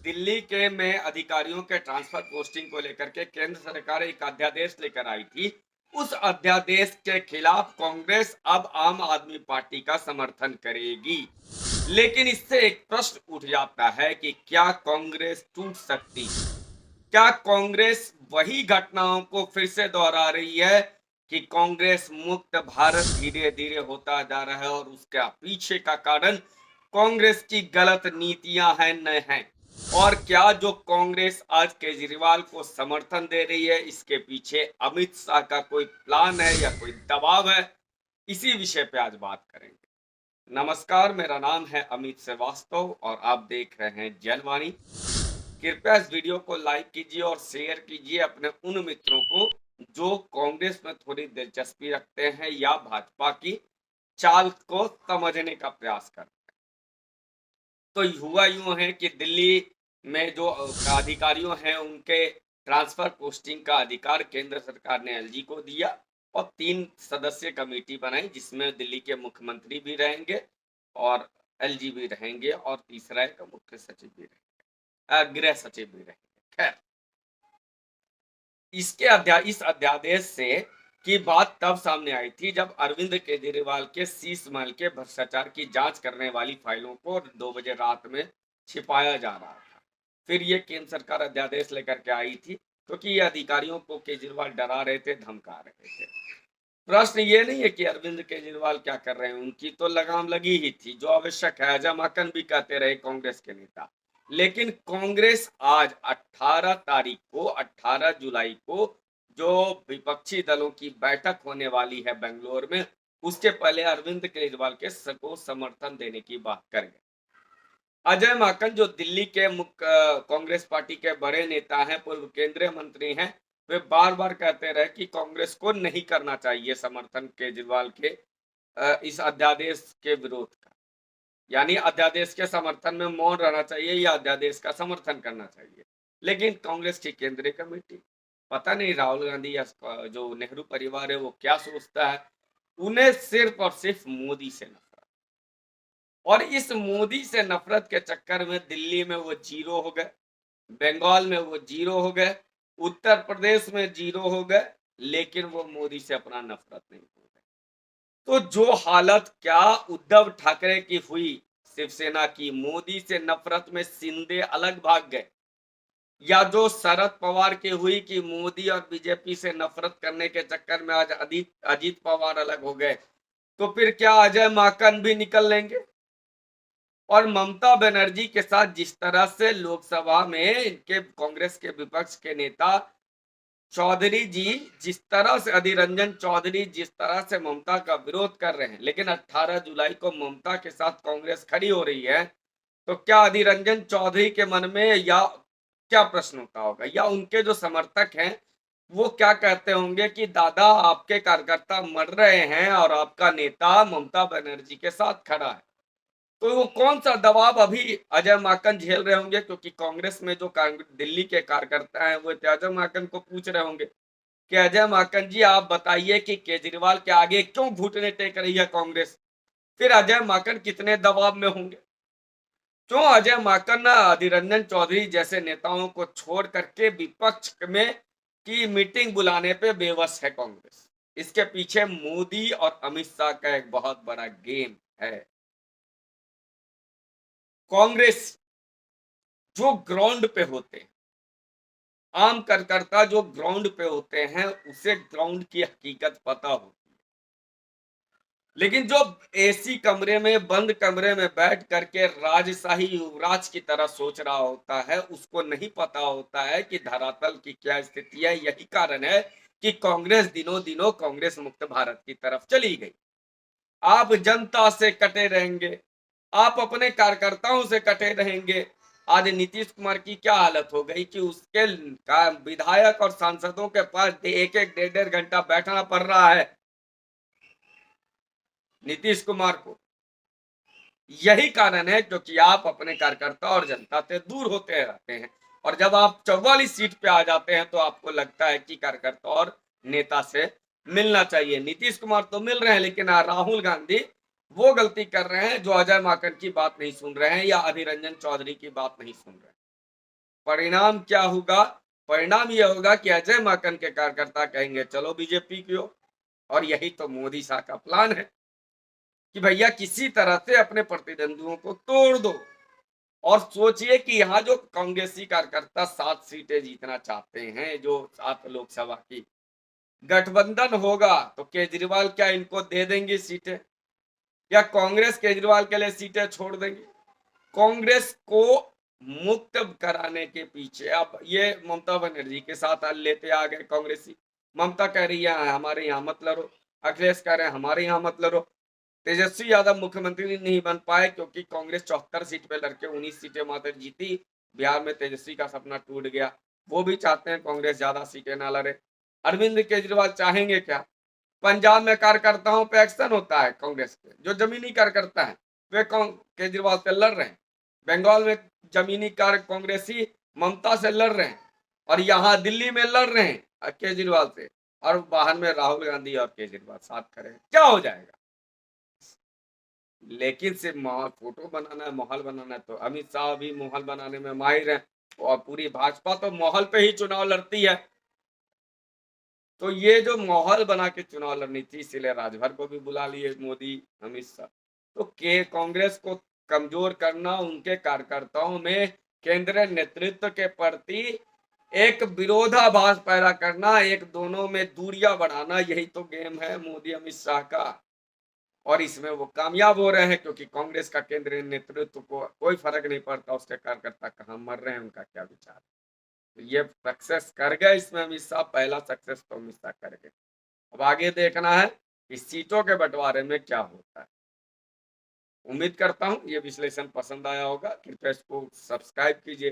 दिल्ली के में अधिकारियों के ट्रांसफर पोस्टिंग को लेकर के केंद्र सरकार एक अध्यादेश लेकर आई थी। उस अध्यादेश के खिलाफ कांग्रेस अब आम आदमी पार्टी का समर्थन करेगी। लेकिन इससे एक प्रश्न उठ जाता है कि क्या कांग्रेस टूट सकती है? क्या कांग्रेस वही घटनाओं को फिर से दोहरा रही है कि कांग्रेस मुक्त भारत धीरे धीरे होता जा रहा है और उसका पीछे का कारण कांग्रेस की गलत नीतियां हैं न हैं? और क्या जो कांग्रेस आज केजरीवाल को समर्थन दे रही है इसके पीछे अमित शाह का कोई प्लान है या कोई दबाव है? इसी विषय पे आज बात करेंगे। नमस्कार, मेरा नाम है अमित श्रीवास्तव और आप देख रहे हैं जलवाणी। कृपया इस वीडियो को लाइक कीजिए और शेयर कीजिए अपने उन मित्रों को जो कांग्रेस में थोड़ी दिलचस्पी रखते हैं या भाजपा की चाल को समझने का प्रयास करते हैं। तो हुआ यूं है कि दिल्ली में जो अधिकारियों हैं उनके ट्रांसफर पोस्टिंग का अधिकार केंद्र सरकार ने एलजी को दिया और 3 सदस्यीय कमेटी बनाई जिसमें दिल्ली के मुख्यमंत्री भी रहेंगे और एलजी भी रहेंगे और तीसरा एक मुख्य सचिव भी रहेंगे, गृह सचिव भी रहेंगे। खैर, इस अध्यादेश से की बात तब सामने आई थी जब अरविंद केजरीवाल के शीश महल के भ्रष्टाचार की जांच करने वाली फाइलों को 2 बजे रात में छिपाया जा रहा था। फिर ये केंद्र सरकार अध्यादेश लेकर के आई थी क्योंकि ये अधिकारियों को केजरीवाल डरा रहे थे, धमका रहे थे। प्रश्न ये नहीं है कि अरविंद केजरीवाल क्या कर रहे हैं, उनकी तो लगाम लगी ही थी जो आवश्यक है। अजय माकन भी कहते रहे कांग्रेस के नेता। लेकिन कांग्रेस आज 18 जुलाई को जो विपक्षी दलों की बैठक होने वाली है बेंगलोर में, उसके पहले अरविंद केजरीवाल के को समर्थन देने की बात कर गए। अजय माकन जो दिल्ली के कांग्रेस पार्टी के बड़े नेता हैं, पूर्व केंद्रीय मंत्री हैं, वे बार बार कहते रहे कि कांग्रेस को नहीं करना चाहिए समर्थन केजरीवाल के इस अध्यादेश के विरोध का। यानी अध्यादेश के समर्थन में मौन रहना चाहिए या अध्यादेश का समर्थन करना चाहिए। लेकिन कांग्रेस की केंद्रीय कमेटी, पता नहीं राहुल गांधी या जो नेहरू परिवार है वो क्या सोचता है, उन्हें सिर्फ और सिर्फ मोदी से नफरत। और इस मोदी से नफरत के चक्कर में दिल्ली में वो जीरो हो गए, बंगाल में वो जीरो हो गए, उत्तर प्रदेश में जीरो हो गए, लेकिन वो मोदी से अपना नफरत नहीं हो गए। तो जो हालत क्या उद्धव ठाकरे की हुई शिवसेना की, मोदी से नफरत में शिंदे अलग भाग गए, या जो शरद पवार की हुई कि मोदी और बीजेपी से नफरत करने के चक्कर में आज अजीत पवार अलग हो गए, तो फिर क्या अजय माकन भी निकल लेंगे? और ममता बनर्जी के साथ जिस तरह से लोकसभा में इनके कांग्रेस के विपक्ष के नेता चौधरी जी, जिस तरह से अधीर रंजन चौधरी जिस तरह से ममता का विरोध कर रहे हैं, लेकिन 18 जुलाई को ममता के साथ कांग्रेस खड़ी हो रही है, तो क्या अधीर रंजन चौधरी के मन में या क्या प्रश्न होता होगा, या उनके जो समर्थक हैं वो क्या कहते होंगे कि दादा आपके कार्यकर्ता मर रहे हैं और आपका नेता ममता बनर्जी के साथ खड़ा है। तो वो कौन सा दबाव अभी अजय माकन झेल रहे होंगे, क्योंकि कांग्रेस में जो दिल्ली के कार्यकर्ता हैं वो अजय माकन को पूछ रहे होंगे कि अजय माकन जी आप बताइए कि केजरीवाल के आगे क्यों घुटने टेक रही है कांग्रेस? फिर अजय माकन कितने दबाव में होंगे? क्यों अजय माकन अधीर रंजन चौधरी जैसे नेताओं को छोड़ करके विपक्ष में की मीटिंग बुलाने पे बेबस है कांग्रेस? इसके पीछे मोदी और अमित शाह का एक बहुत बड़ा गेम है। कांग्रेस जो ग्राउंड पे होते हैं, आम कार्यकर्ता जो ग्राउंड पे होते हैं, उसे ग्राउंड की हकीकत पता होती है। लेकिन जो एसी कमरे में, बंद कमरे में बैठ करके राजशाही युवराज की तरह सोच रहा होता है, उसको नहीं पता होता है कि धरातल की क्या स्थिति है। यही कारण है कि कांग्रेस दिनों दिनों कांग्रेस मुक्त भारत की तरफ चली गई। आप जनता से कटे रहेंगे, आप अपने कार्यकर्ताओं से कटे रहेंगे। आज नीतीश कुमार की क्या हालत हो गई कि उसके विधायक और सांसदों के पास एक एक 1.5 घंटा बैठना पड़ रहा है नीतीश कुमार को। यही कारण है क्योंकि आप अपने कार्यकर्ता और जनता से दूर होते रहते हैं, और जब आप 44 सीट पे आ जाते हैं तो आपको लगता है कि कार्यकर्ता और नेता से मिलना चाहिए। नीतीश कुमार तो मिल रहे हैं, लेकिन राहुल गांधी वो गलती कर रहे हैं जो अजय माकन की बात नहीं सुन रहे हैं या अधीर रंजन चौधरी की बात नहीं सुन रहे हैं। परिणाम क्या होगा? परिणाम यह होगा कि अजय माकन के कार्यकर्ता कहेंगे चलो बीजेपी की ओर, और यही तो मोदी शाह का प्लान है कि भैया किसी तरह से अपने प्रतिद्वंदियों को तोड़ दो। और सोचिए कि यहाँ जो कांग्रेसी कार्यकर्ता 7 सीटें जीतना चाहते हैं, जो 7 लोकसभा की, गठबंधन होगा तो केजरीवाल क्या इनको दे देंगे सीटें, या कांग्रेस केजरीवाल के लिए सीटें छोड़ देंगे? कांग्रेस को मुक्त कराने के पीछे अब ये ममता बनर्जी के साथ लेते आ गए कांग्रेसी। ममता कह रही है हमारे यहाँ मत लड़ो, अखिलेश कह रहे हैं हमारे यहाँ मत लड़ो। तेजस्वी यादव मुख्यमंत्री नहीं बन पाए क्योंकि कांग्रेस 74 सीट पे लड़के 19 सीटें मात्र जीती। बिहार में तेजस्वी का सपना टूट गया। वो भी चाहते हैं कांग्रेस ज्यादा सीटें ना लड़े। अरविंद केजरीवाल चाहेंगे क्या? पंजाब में कार्यकर्ताओं पे एक्शन होता है कांग्रेस के, जो जमीनी कार्यकर्ता है वे केजरीवाल से लड़ रहे हैं। बंगाल में जमीनी कार्य कांग्रेसी ममता से लड़ रहे हैं, और यहाँ दिल्ली में लड़ रहे हैं केजरीवाल से, और बाहर में राहुल गांधी और केजरीवाल साथ खड़े हैं। क्या हो जाएगा? लेकिन सिर्फ माहौल फोटो बनाना है, माहौल बनाना है, तो अमित शाह भी माहौल बनाने में माहिर है, और पूरी भाजपा तो माहौल पे ही चुनाव लड़ती है। तो ये जो माहौल बना के चुनाव लड़नी थी, इसलिए राजभर को भी बुला लिए मोदी अमित शाह। तो के कांग्रेस को कमजोर करना, उनके कार्यकर्ताओं में केंद्रीय नेतृत्व के प्रति एक विरोधाभास पैदा करना, एक दोनों में दूरियां बढ़ाना, यही तो गेम है मोदी अमित शाह का। और इसमें वो कामयाब हो रहे हैं, क्योंकि कांग्रेस का केंद्रीय नेतृत्व को कोई फर्क नहीं पड़ता उसके कार्यकर्ता कहाँ मर रहे हैं, उनका क्या विचार है। तो ये सक्सेस कर गए इसमें अमित शाह, पहला सक्सेस तो अमित शाह कर गए। अब आगे देखना है कि सीटों के बंटवारे में क्या होता है। उम्मीद करता हूं ये विश्लेषण पसंद आया होगा। कृपया इसको सब्सक्राइब कीजिए।